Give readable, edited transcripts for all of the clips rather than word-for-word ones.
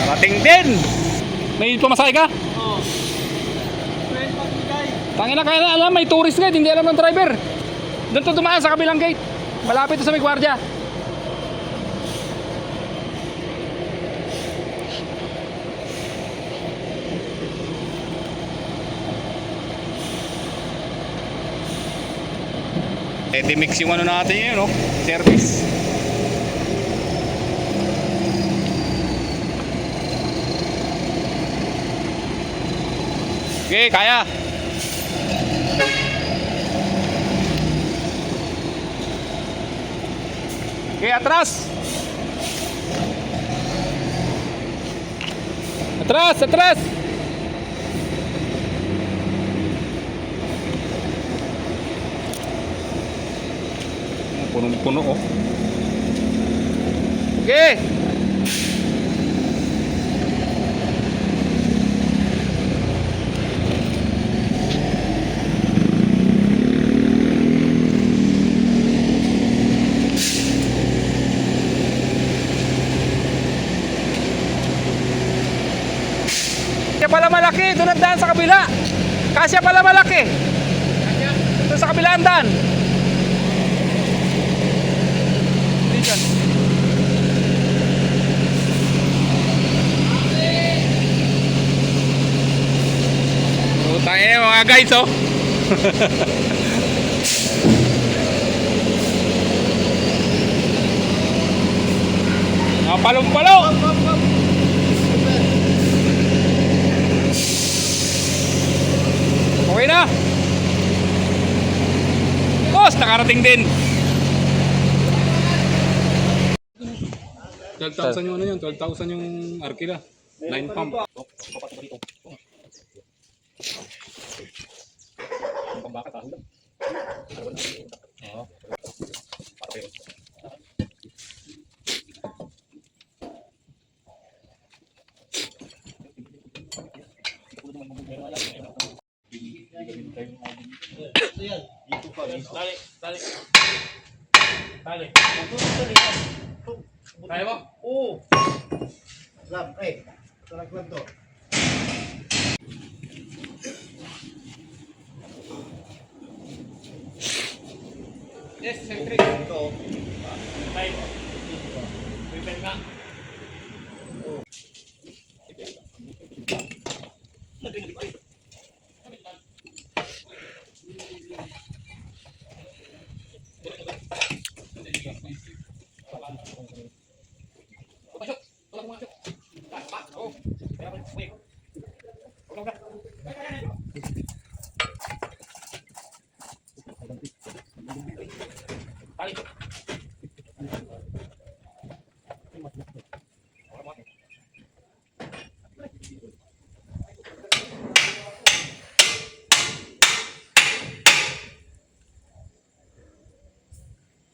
Rating din. May pumasay ka? Oo. Friend pagbigay. Tangina, kaya alam, may tourist guide, hindi alam ng driver. Doon to dumaan sa kabilang gate. Malapit to sa may gwardiya. Mix yung ano natin yun, no? Service. Okay, kaya. Okay, atras. Atras, atras. Punong-puno, oh. Okay. Kasya pala malaki, doon ang daan sa kabila. Kasya pala malaki. Doon sa kabila ang daan. Utangin yung mga guys, oh. Palong-palong. Okay na. Boss, nakarating din. 12,000 yung ano yun, 12,000 yung Arkila. 9 pump. Bakit ako lang? Oo. Tali. Kaya mo? Oo. Lab, talag lang to. Yes, centric. Ito. Right. Prepare ka.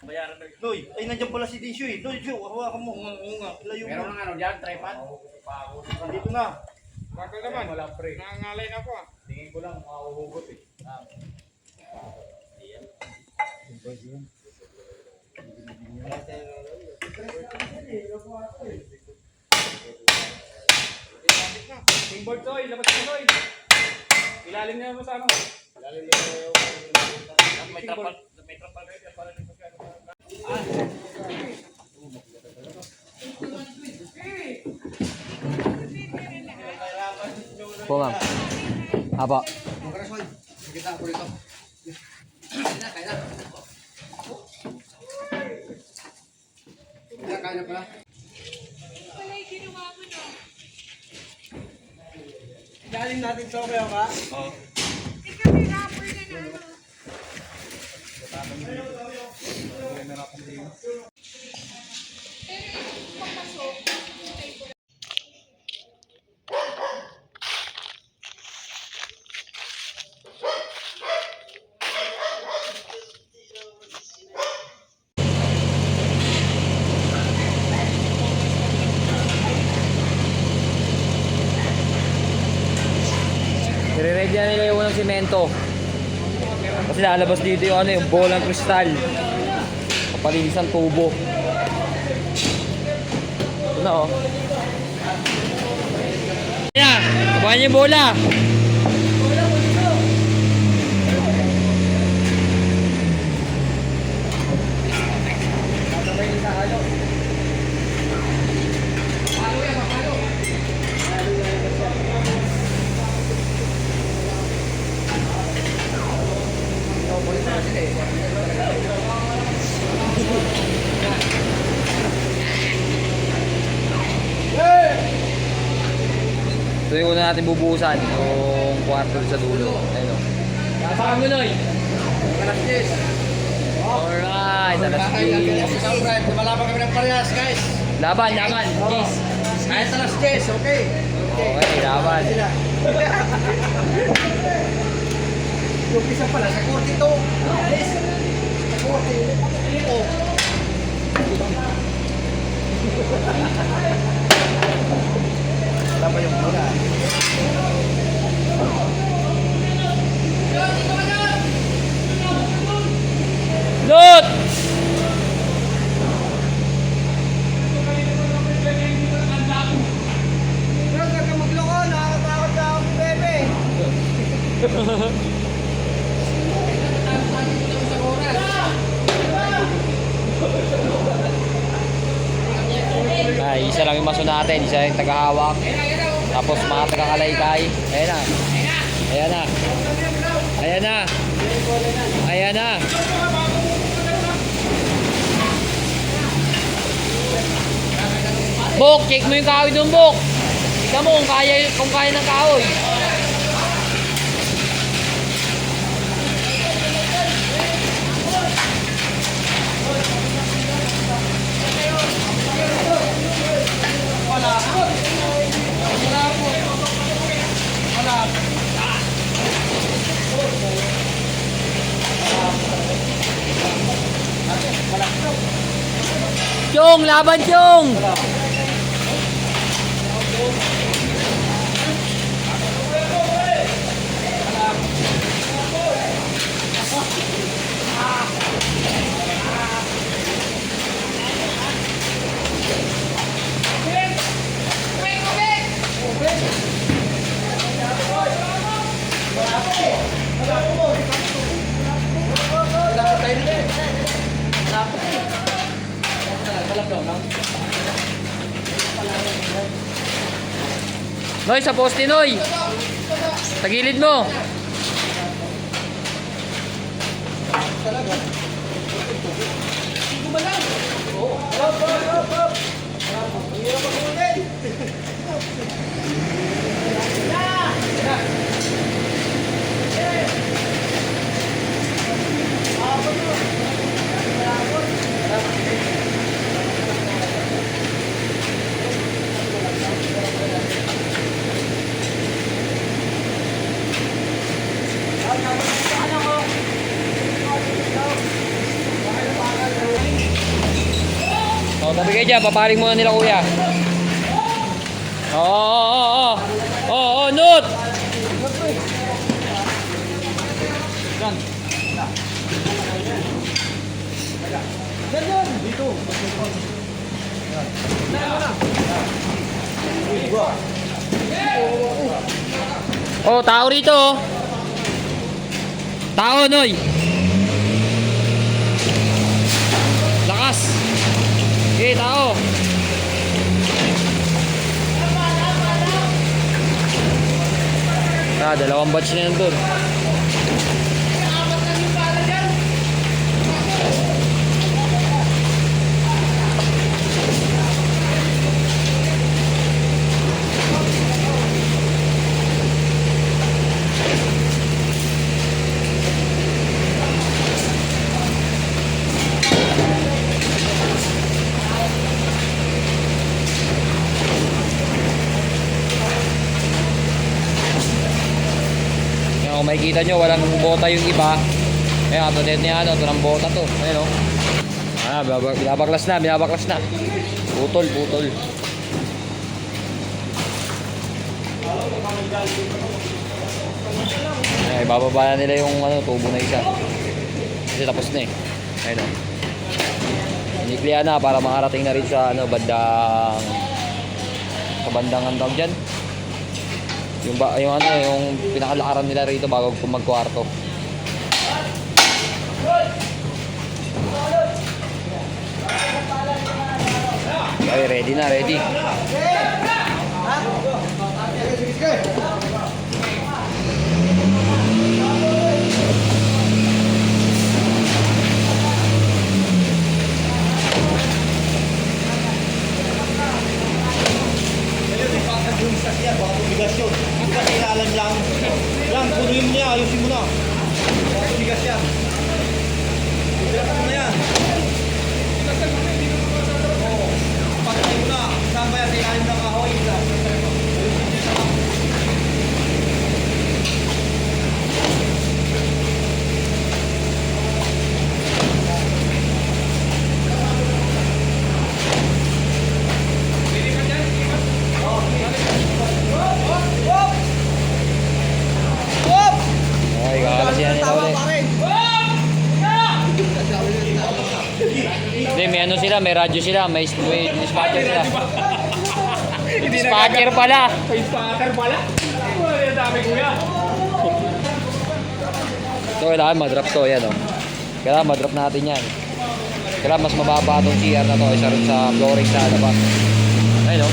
Bayaran na. Noy, ay nandiyan pala si Disho eh. Noy, Jo, hawakan mo. Oo nga. Layo mo. Meron ng ano dyan, tripod? Nandito na. Bakit naman? Wala pre. Nangangalay na ako ah. Tingin ko lang, makahuhugot eh. Tingboard Soy, labas mo Soy. Ilalim na mo sa ano. Lalim na yung... May trapal kayo, para din magkano. Po ma'am. Apo. Kita ako dito. Kaya na pala. Galing natin sa kayo ka? Oo. Ikaw may rapper na naman. I-ready na nila yung unang simento. Kasi lalabas dito yung ano, yung bolang kristal. Kapalinis ang tubo. Ito na oh. Kumain yung bola. Ito yung una natin bubuhusan, yung kwarto sa dulo. Ayun o. Saka mo, Noy. Alas 10. Alright, alas 10. Lumalaban kami ng parehas, guys. Laban. Kiss. Kahit alas 10, okay. Okay, laban. Yung isa pala, sa korte to. Yes. Sa korte. Oh. Wala pa yung bola. Lot! Pero huwag kang magloko, nakakatakot na ako si Bebe. Ay, isa lang yung maso natin, isa yung tagahawak. Tapos mga tagakalaykay. Ayan na. Ayan na. Ayan na. Ayan na. Bok, check mo yung kahoy doon, Bok. Tignan mo kung kaya ng kahoy. Chong, laban Chong! Noy, sa poste, Noy! Tagilid mo! O, tabi kayo dyan. Paparing muna nila, kuya. Oo, Nut! Oh, tao rito, oh. Tao, Noy. Lakas. Okay, tao. Dalawang batch na yan doon. Kung makikita nyo, walang bota yung iba. Ayan, ito din niya, ito ng bota to. Ayan o. Binabaklas na. Putol. Ayan, ibababa na nila yung tubo na isa. Kasi tapos na eh. Ayan o. Inikliya na para makarating na rin sa bandang ang tawag dyan. Yung ano, yung pinakalakaran nila rito bago magkwarto. Ay, ready na, ready. Yan, baka tumigas yun. Kasi ilalim lang. Yan, punuin mo niya, ayusin mo na. Baka tumigas yan. Tumigas mo na yan. Oo. Patay mo na. Saan ba yan? Sa ilalim ng kahoy. Ay, kakalas yan nila ulit. Hindi, may ano sila, may radyo sila, may dispatcher sila. Dispatcher pala. Dispatcher pala. Wala dami kuya. So, kailangan madrop to, yan o. Kailangan madrop natin yan. Kailangan mas mababa itong CR na to isa rin sa flooring sa labas. Ayun o.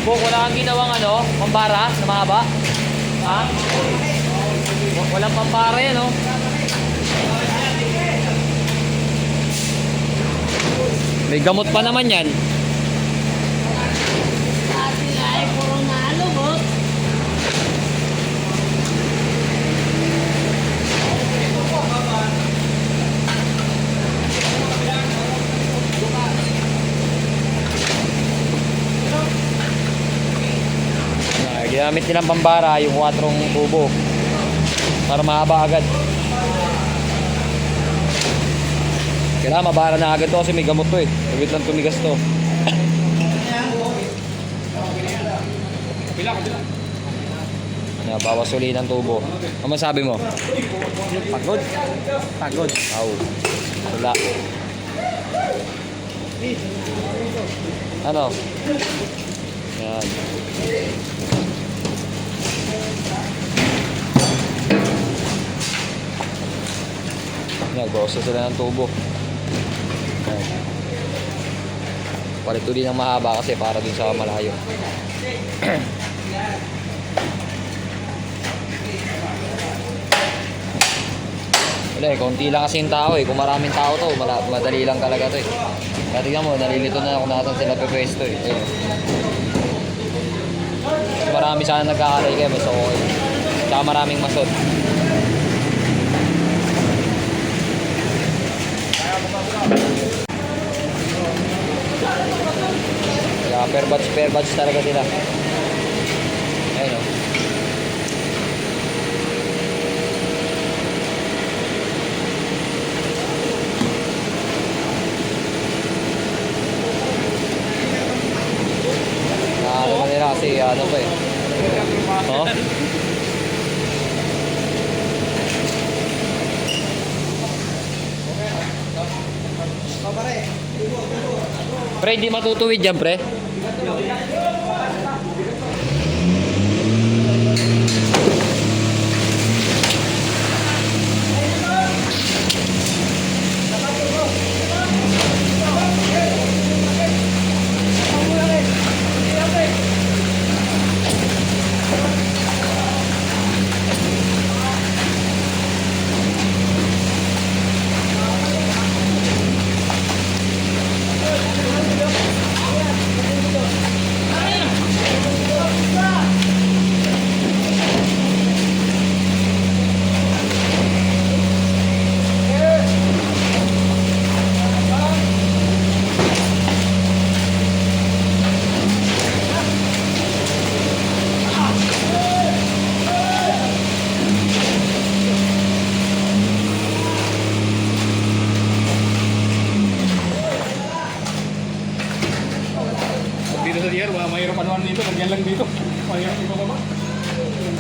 Buk, wala kang ginawang ano, pambara na mahaba? Ha? Walang pambara yan, oh. May gamot pa naman yan. Sabi nga ay puro nalubot. Ginamit nilang pambara yung 4 tubo para mahaba agad. Kailangan mabara na agad to kasi may gamot to eh. Huwag lang tumigas to. Bawas uli ng tubo. Ano masabi mo? Pagod. Pagod. Aw. Wala. Ano? Yan. Nagbawas na sila ng tubo. Yan. Palit uli ng mahaba kasi para dun sa malayo. Wala eh, konti lang kasi yung tao eh. Kung maraming tao to, madali lang talaga to eh. Kaya tignan mo, nalilito na kung natin sila pepwesto eh. Ayun. Kasi marami sana nagkakalay kayo, mas okay. Tsaka maraming masod. Kaya per batch talaga sila. Ayun o. Ano ba nila kasi ano pa eh. Oh? Pre, hindi matutuwid yan, pre. Dito sa tier, mahirap ano dito, lagyan lang dito. Mahirap ibababa. Si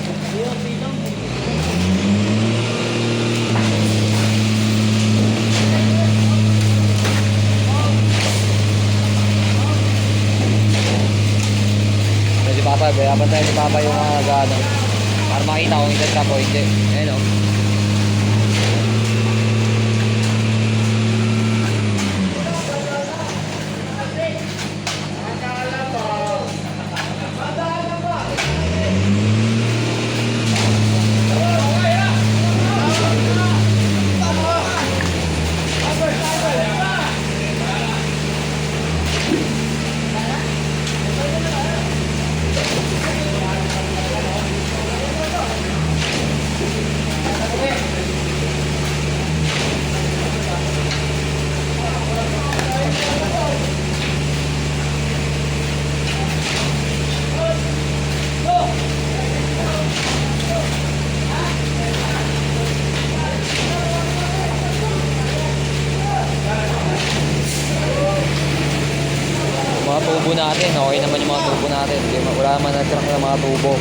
Papa, bayaban tayo si Papa yung ano, para makita kung isa trap o hindi. Ayun o. Mga tubo natin, okay naman yung mga tubo natin. Wala naman nag-crack na mga tubo.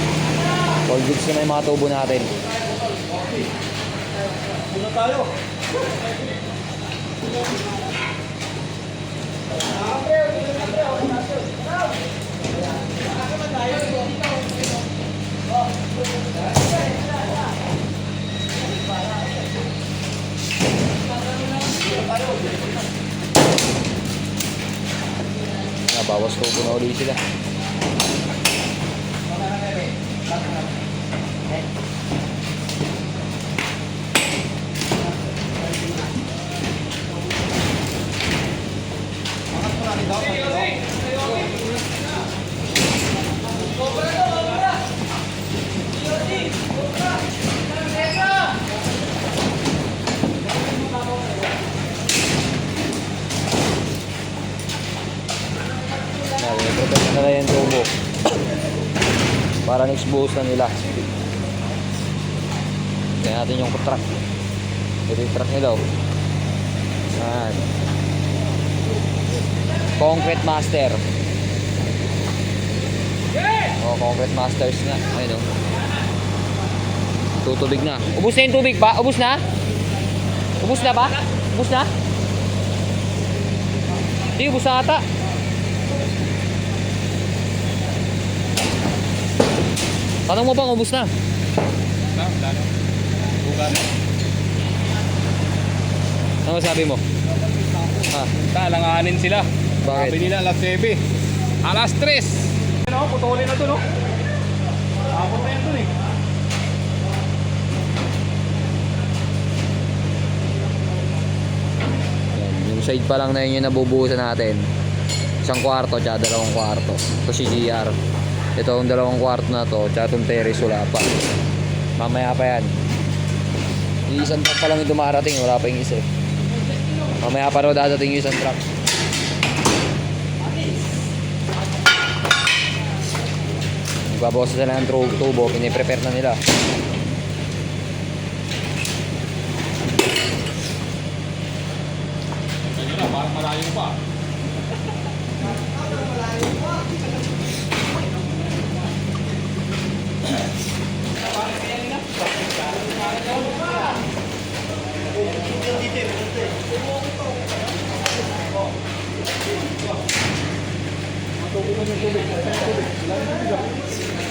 All goods naman yung mga tubo natin. Muna tayo. Bawas tubo na ulit sila. Prepare na nila yung tubo para next buhos na nila. Kaya natin yung truck. Ito yung truck nila. Yan. Concrete Master. Concrete Masters na. Ayun o. Tutubig na. Ubus na yung tubig ba? Ubus na? Ubus na ba? Ubus na? Hindi, ubus na ata. Tanong mo bang ubus na? Wala na. Bukan. Ano sabi mo? Talanganin sila. Bakit? Sabi nila alas 9. Alas 3. Ano, putulin na to, no? Abot na yan dun eh. Yan, yung side pa lang na yun yung nabubuhusan natin. 1 kwarto tsaka 2 kwarto. Ito si GR. Ito ang 2 kwarto na to tsaka itong terrace wala pa. Mamaya pa yan. Yung isang truck pa lang yung dumarating. Wala pa yung isa eh. Mamaya pa raw dadating yung isang truck. Nagbabawas na sila ng tubo. Piniprepare na nila. Sige na, parang malayo pa.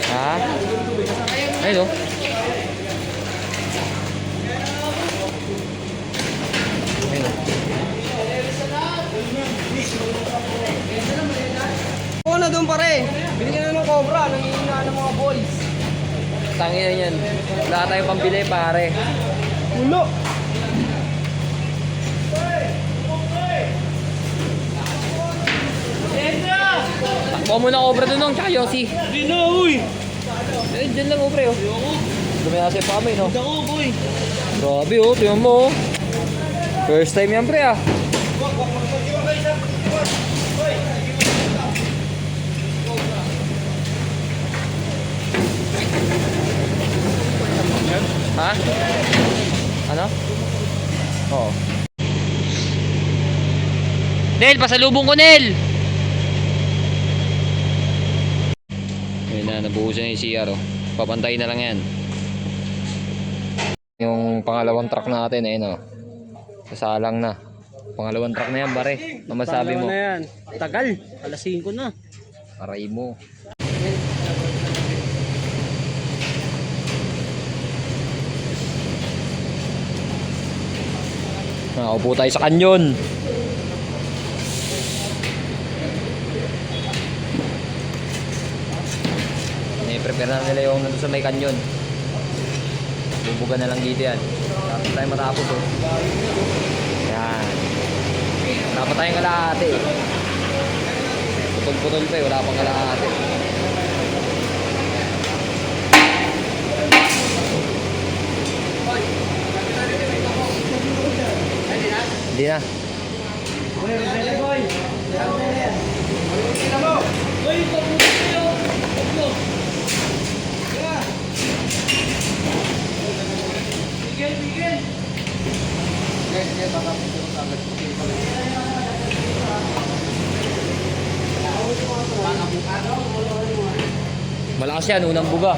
Ha? Ayun o. Ayun o. Oo na doon pare. Binigyan na ng cobra. Nangihina ng mga boys. Tangin na yan. Wala tayong pambili pare. Ulo. Takbo mo na Cobra dun nung tsaka Yossi. Hindi na, uy. Diyan lang Cobra oh. Dumi na kasi pa kami no. Ako, boy. Grabe oh, tingnan mo oh. First time yan pre ah. Ha? Ano? Oo. Nel, pasalubong ko Nel! Ayun na, nabuhusan na yung CR oh. Papantay na lang yan. Yung pangalawang truck natin, ayun o. Sasalang na. Pangalawang truck na yan, pare. Ano masabi mo? Na yan. Tagal. Alas 5 na. Aray mo. Nakaupo tayo sa kanyon. I-prepare na nila yung nandun sa may kanyon. Bubuga na lang dito yan. Tapos tayo matapos oh. Yan. Wala pa tayong kalahati eh. Putol-putol pa eh. Wala pang kalahati. Hindi na. Malakas yan, unang buga.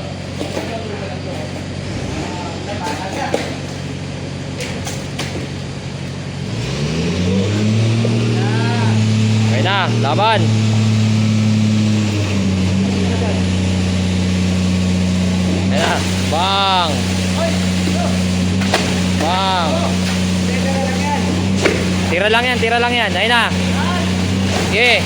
Okay na, laban. Ayan na, bang. Bang. Tira lang yan, tira lang yan. Ayun na. Okay.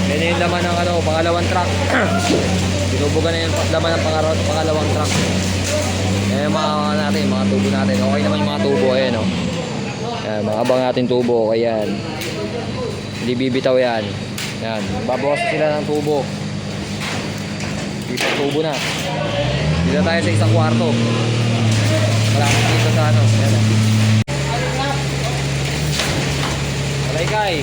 Yan yung laman ng pangalawang truck. Binubugan na yung laman ng pangalawang truck. Yan yung mga tubo natin. Okay naman yung mga tubo. Ayan o. Yan, mga abang natin tubo. Okay yan. Hindi bibitaw yan. Yan. Babawas sila ng tubo. Isang tubo na. Dito tayo sa isang kwarto. Malapit dito sa ano. Yan o. Kay.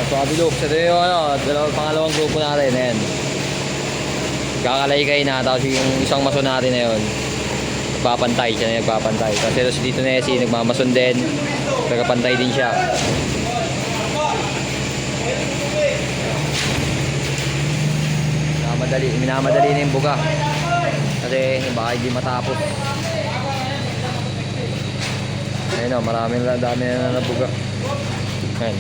So abilok, ito yung pangalawang grupo natin, ayan. Kakalaykay na, tapos yung isang mason natin na yun, nagpapantay, siya na nagpapantay. Tapos dito na si nagmamason din, nagpapantay din siya. Minamadali na yung buga. Kasi baka hindi matapos. Ayun o, dami na nabuga. Ayan.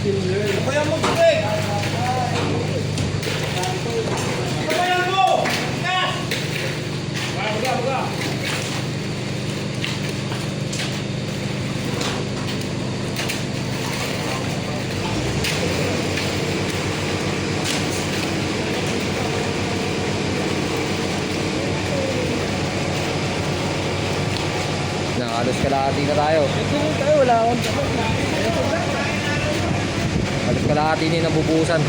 Kaya mo tubig! Kaya mo! Gas! Buga! Halos kalahati na tayo. Wala akong Halos kalahati na yung nabubusan.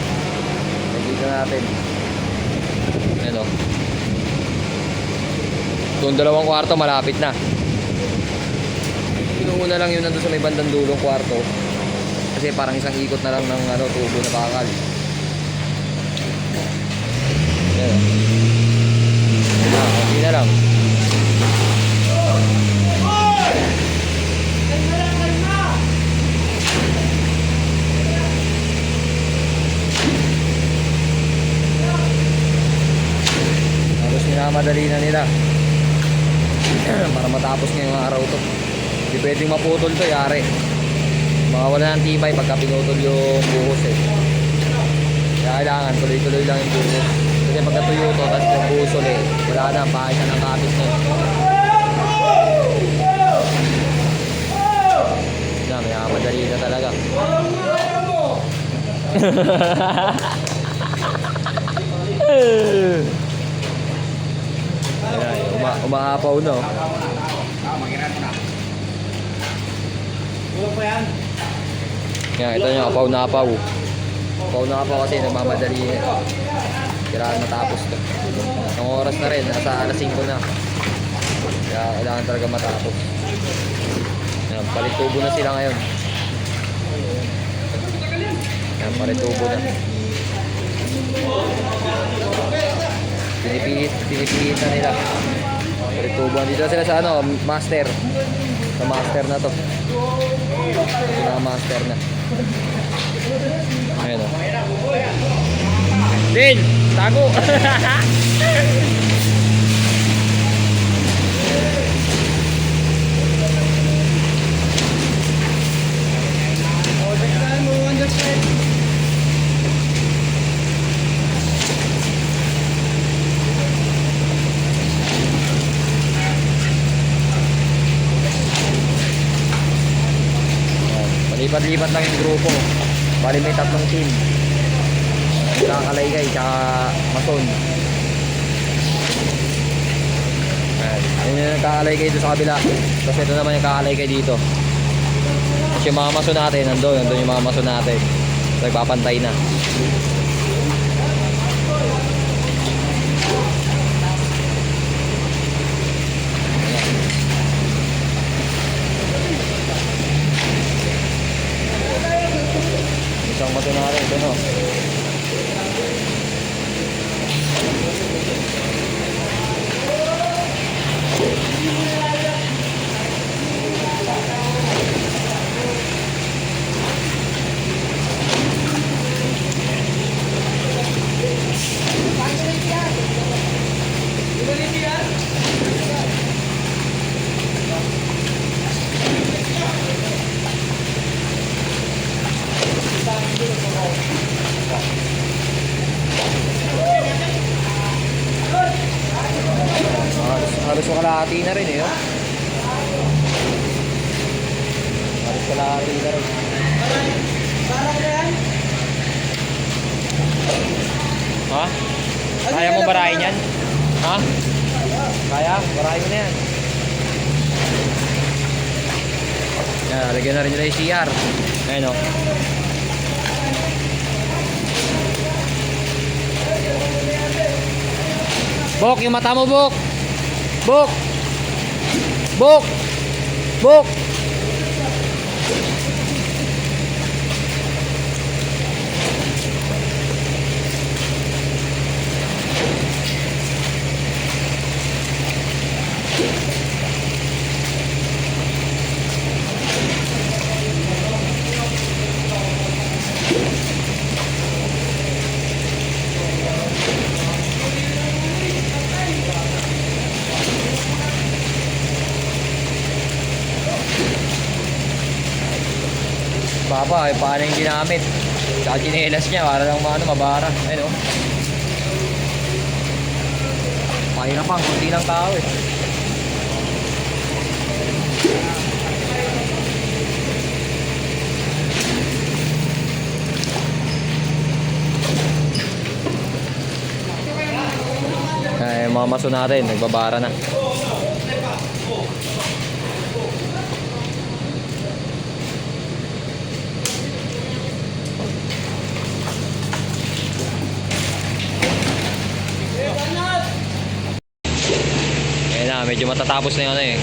Dito natin. Ayan o. Doon dalawang kwarto malapit na. Pinuuna lang yun nandun sa may bandang dulong kwarto. Kasi parang isang ikot na lang ng tubo na bakal. Ayan o. Hindi na lang. Madali na nila para matapos ngayong araw to. Hindi pwedeng maputol to, yari mawawala ng tibay pagka pinutol yung buhos eh. Kaya kailangan tuloy-tuloy lang yung buhos kasi pagka tuyo to tapos yung buhos ulit, wala na, pakita ng kapit na may madali na talaga. Ayan, umaapaw na. Oh. Kulang pa yan. Yan, ito nyo, apaw na apaw. Apaw na apaw kasi nagmamadali na. Kailangan matapos to. Ang oras na rin, nasa alas 5 na. Kaya kailangan talaga matapos. Yan, palitubo na sila ngayon. Yan, palitubo na. Pinipihit na nila. Palitubo. Dito sila sa ano, master. Sa master na to. Master na. Ayan o. Din! Tago! Palipat-lipat lang yung grupo. Bali may 3 team. Nakakalaygay tsaka mason. Ayan. Ayun yung nakakalaygay dito sa kabila. Tapos ito naman yung nakakalaygay dito. Tapos yung mga mason natin, nandun yung mga mason natin. Nagpapantay na. Isang mason natin, ito no. Halos kalahati na rin eh. Oh. Halos kalahati na rin. Ha? Kaya mo barahin yan? Ha? Kaya? Barahin mo na yan. Yan, lagyan na rin nila yung CR. Ayan o. Bok, yung mata mo, Bok! Bok! Bok! Bok! Papa, paano yung ginamit? Tsaka chinelas niya para lang mabara. Ayun o. Mahirapang, kunti lang tao eh. Ay, mga maso natin, nagbabara na. Ayan na, medyo matatapos na yun ano eh.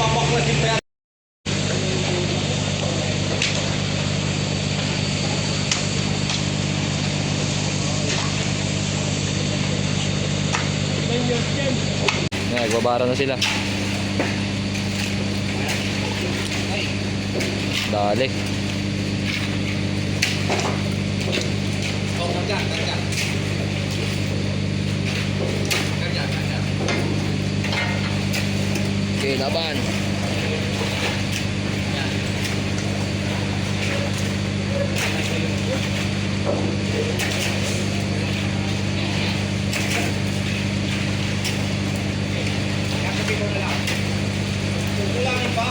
Ayan, nagbabara na sila. Dali. Okay, laban. Kulangin pa.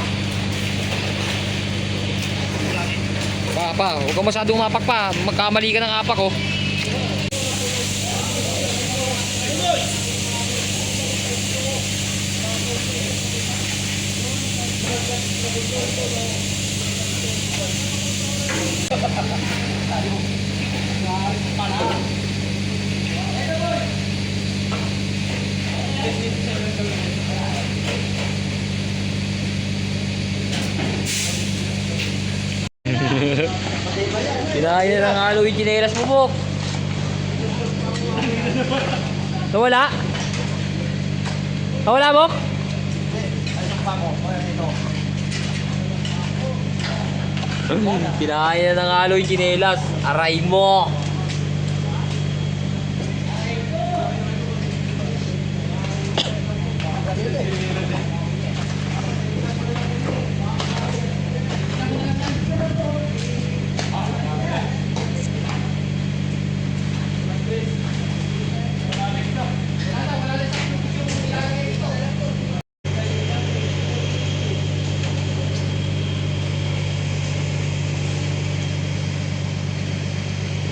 pa. Huwag ka masyadong umapak pa. Magkamali ka ng apak oh. Kinain na ng halo yung chinelas mo, Bok. Nawala? Nawala, Bok? Kinain na ng halo yung chinelas. Aray mo!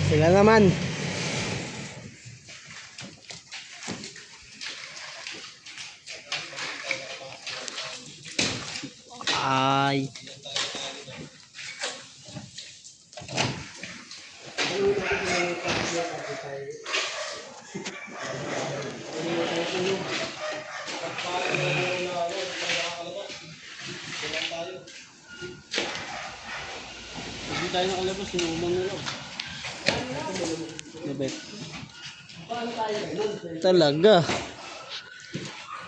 Sila naman. Ay. Hindi tayo nakalabas, sinumang na lang. Nabet. Talaga.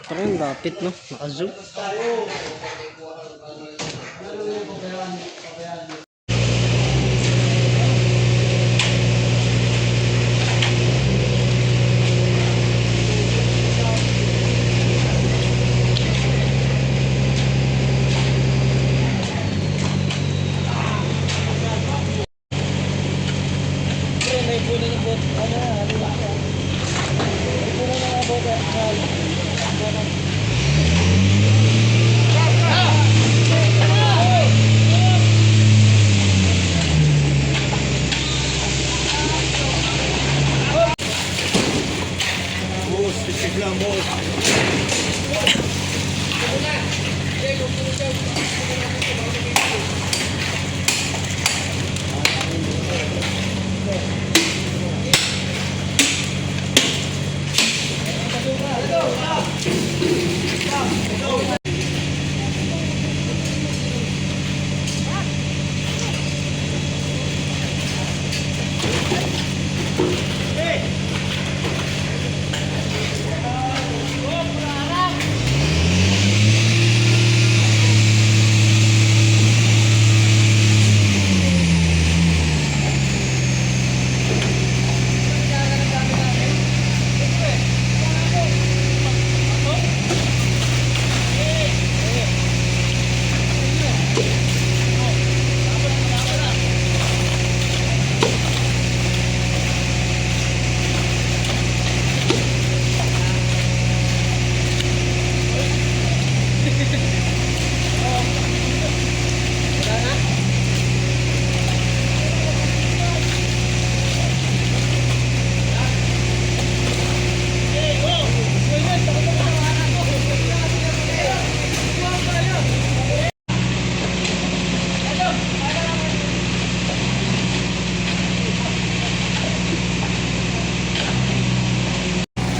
Parang lapit no, naka-zoom. Boss, titig lang, boss.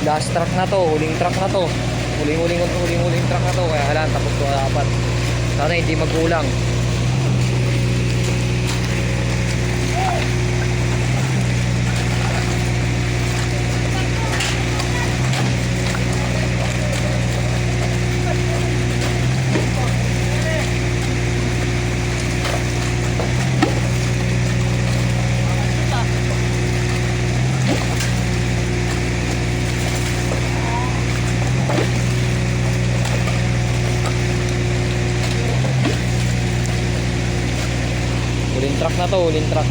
Last truck na to, huling truck na to. Huling truck na to. Kaya kailangan tapos to dapat. Sana hindi magkulang. Huling truck na to, huling truck.